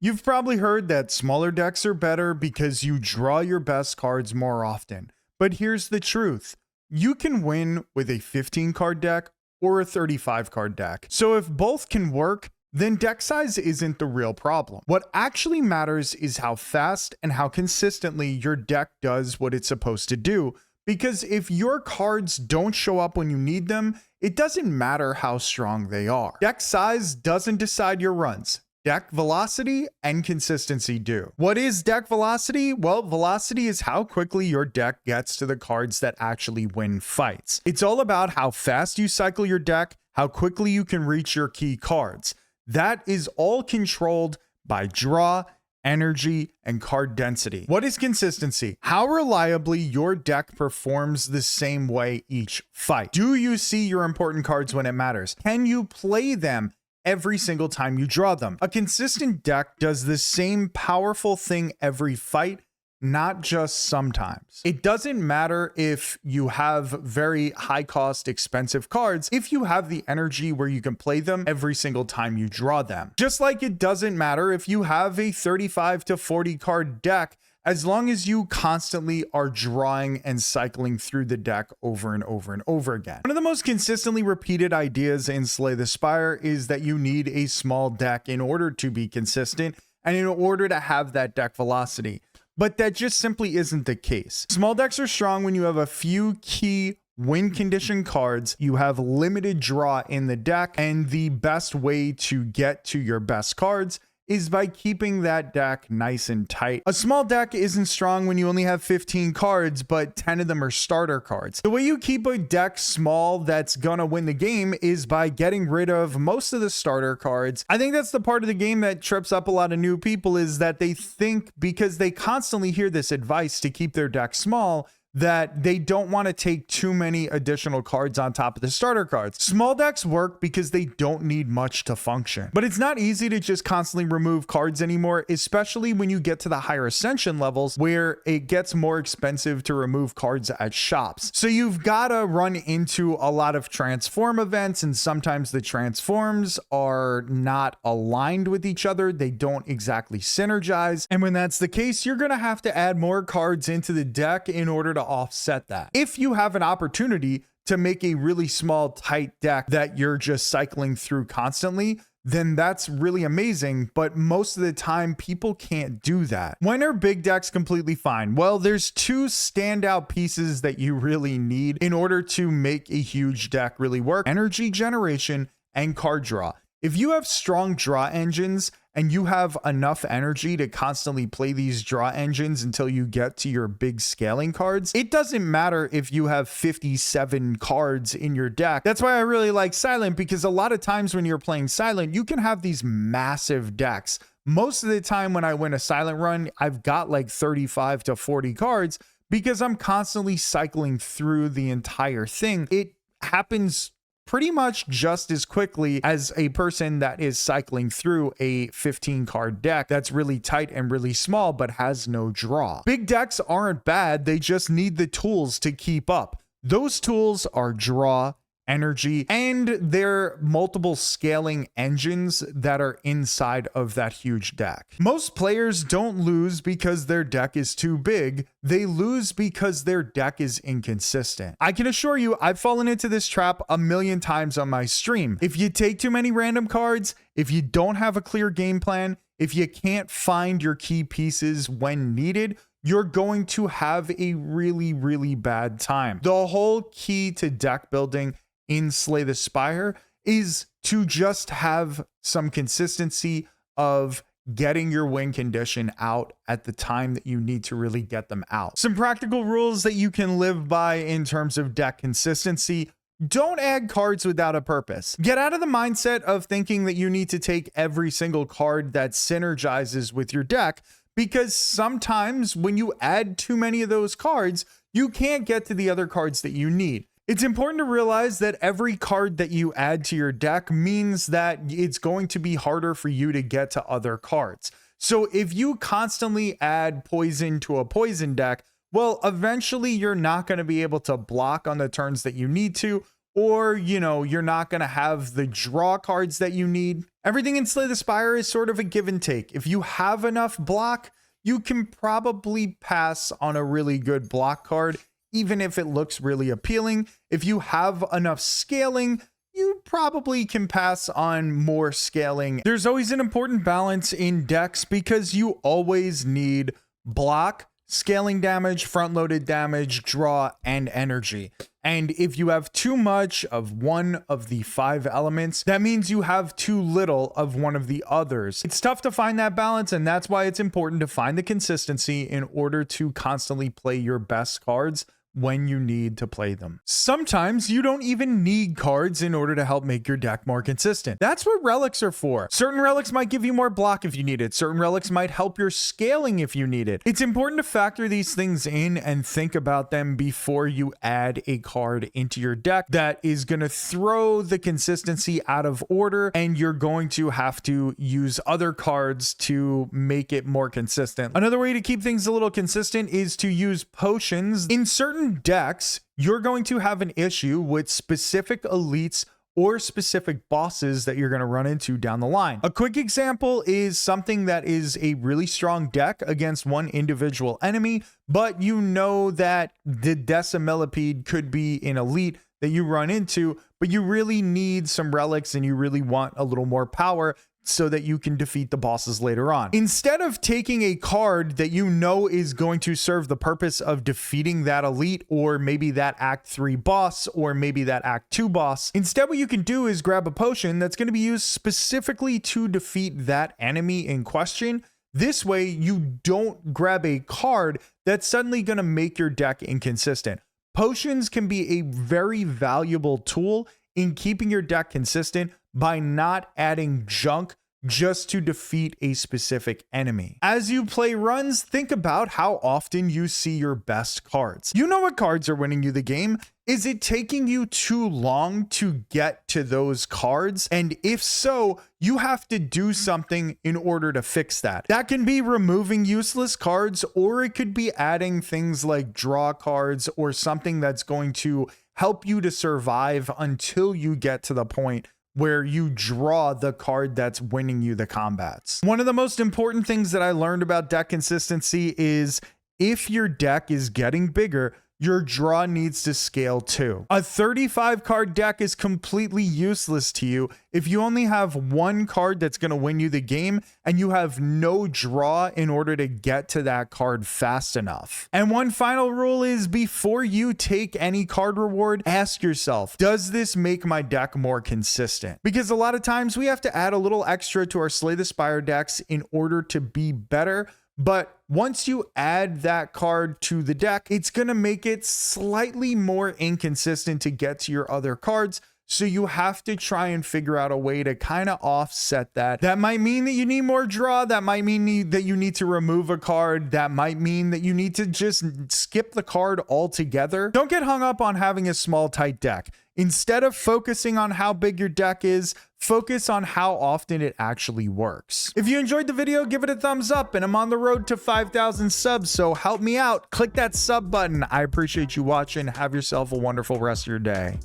You've probably heard that smaller decks are better because you draw your best cards more often. But here's the truth. You can win with a 15 card deck or a 35 card deck. So if both can work, then deck size isn't the real problem. What actually matters is how fast and how consistently your deck does what it's supposed to do. Because if your cards don't show up when you need them, it doesn't matter how strong they are. Deck size doesn't decide your runs. Deck velocity and consistency do. What is deck velocity? Well, velocity is how quickly your deck gets to the cards that actually win fights. It's all about how fast you cycle your deck, how quickly you can reach your key cards. That is all controlled by draw, energy, and card density. What is consistency? How reliably your deck performs the same way each fight. Do you see your important cards when it matters? Can you play them every single time you draw them? A consistent deck does the same powerful thing every fight, not just sometimes. It doesn't matter if you have very high cost, expensive cards, if you have the energy where you can play them every single time you draw them. Just like it doesn't matter if you have a 35 to 40 card deck, as long as you constantly are drawing and cycling through the deck over and over and over again. One of the most consistently repeated ideas in Slay the Spire is that you need a small deck in order to be consistent and in order to have that deck velocity. But that just simply isn't the case. Small decks are strong when you have a few key win condition cards, you have limited draw in the deck, and the best way to get to your best cards is by keeping that deck nice and tight. A small deck isn't strong when you only have 15 cards, but 10 of them are starter cards. The way you keep a deck small that's gonna win the game is by getting rid of most of the starter cards. I think that's the part of the game that trips up a lot of new people, is that they think because they constantly hear this advice to keep their deck small, that they don't want to take too many additional cards on top of the starter cards. Small decks work because they don't need much to function. But it's not easy to just constantly remove cards anymore, especially when you get to the higher ascension levels where it gets more expensive to remove cards at shops. So you've got to run into a lot of transform events, and sometimes the transforms are not aligned with each other. They don't exactly synergize. And when that's the case, you're going to have to add more cards into the deck in order to offset that. If you have an opportunity to make a really small, tight deck that you're just cycling through constantly, then that's really amazing. But most of the time, people can't do that. When are big decks completely fine? Well, there's two standout pieces that you really need in order to make a huge deck really work: energy generation and card draw. If you have strong draw engines and you have enough energy to constantly play these draw engines until you get to your big scaling cards, it doesn't matter if you have 57 cards in your deck. That's why I really like Silent, because a lot of times when you're playing Silent, you can have these massive decks. Most of the time when I win a Silent run, I've got like 35 to 40 cards because I'm constantly cycling through the entire thing. It happens pretty much just as quickly as a person that is cycling through a 15 card deck that's really tight and really small but has no draw. Big decks aren't bad, they just need the tools to keep up. Those tools are draw, energy, and their multiple scaling engines that are inside of that huge deck. Most players don't lose because their deck is too big. They lose because their deck is inconsistent. I can assure you, I've fallen into this trap a million times on my stream. If you take too many random cards, if you don't have a clear game plan, if you can't find your key pieces when needed, you're going to have a really, really bad time. The whole key to deck building in Slay the Spire is to just have some consistency of getting your win condition out at the time that you need to really get them out. Some practical rules that you can live by in terms of deck consistency: don't add cards without a purpose. Get out of the mindset of thinking that you need to take every single card that synergizes with your deck, because sometimes when you add too many of those cards, you can't get to the other cards that you need. It's important to realize that every card that you add to your deck means that it's going to be harder for you to get to other cards. So if you constantly add poison to a poison deck, well, eventually you're not going to be able to block on the turns that you need to, or, you know, you're not going to have the draw cards that you need. Everything in Slay the Spire is sort of a give and take. If you have enough block, you can probably pass on a really good block card, even if it looks really appealing. If you have enough scaling, you probably can pass on more scaling. There's always an important balance in decks because you always need block, scaling damage, front-loaded damage, draw, and energy. And if you have too much of one of the 5 elements, that means you have too little of one of the others. It's tough to find that balance, and that's why it's important to find the consistency in order to constantly play your best cards when you need to play them. Sometimes you don't even need cards in order to help make your deck more consistent. That's what relics are for. Certain relics might give you more block if you need it. Certain relics might help your scaling if you need it. It's important to factor these things in and think about them before you add a card into your deck that is going to throw the consistency out of order, and you're going to have to use other cards to make it more consistent. Another way to keep things a little consistent is to use potions. In certain decks, you're going to have an issue with specific elites or specific bosses that you're going to run into down the line. A quick example is something that is a really strong deck against one individual enemy, but you know that the Decimillipede could be an elite that you run into, but you really need some relics and you really want a little more power so that you can defeat the bosses later on. Instead of taking a card that you know is going to serve the purpose of defeating that elite, or maybe that Act 3 boss, or maybe that Act 2 boss, instead what you can do is grab a potion that's going to be used specifically to defeat that enemy in question. This way you don't grab a card that's suddenly going to make your deck inconsistent. Potions can be a very valuable tool in keeping your deck consistent by not adding junk just to defeat a specific enemy. As you play runs, think about how often you see your best cards. You know what cards are winning you the game. Is it taking you too long to get to those cards? And if so, you have to do something in order to fix that. That can be removing useless cards, or it could be adding things like draw cards or something that's going to help you to survive until you get to the point where you draw the card that's winning you the combats. One of the most important things that I learned about deck consistency is if your deck is getting bigger, your draw needs to scale too. A 35 card deck is completely useless to you if you only have one card that's going to win you the game and you have no draw in order to get to that card fast enough. And one final rule is, before you take any card reward, ask yourself, does this make my deck more consistent? Because a lot of times we have to add a little extra to our Slay the Spire decks in order to be better. But once you add that card to the deck, it's going to make it slightly more inconsistent to get to your other cards. So you have to try and figure out a way to kind of offset that. That might mean that you need more draw. That might mean that you need to remove a card. That might mean that you need to just skip the card altogether. Don't get hung up on having a small, tight deck. Instead of focusing on how big your deck is, focus on how often it actually works. If you enjoyed the video, give it a thumbs up, and I'm on the road to 5,000 subs, so help me out. Click that sub button. I appreciate you watching. Have yourself a wonderful rest of your day.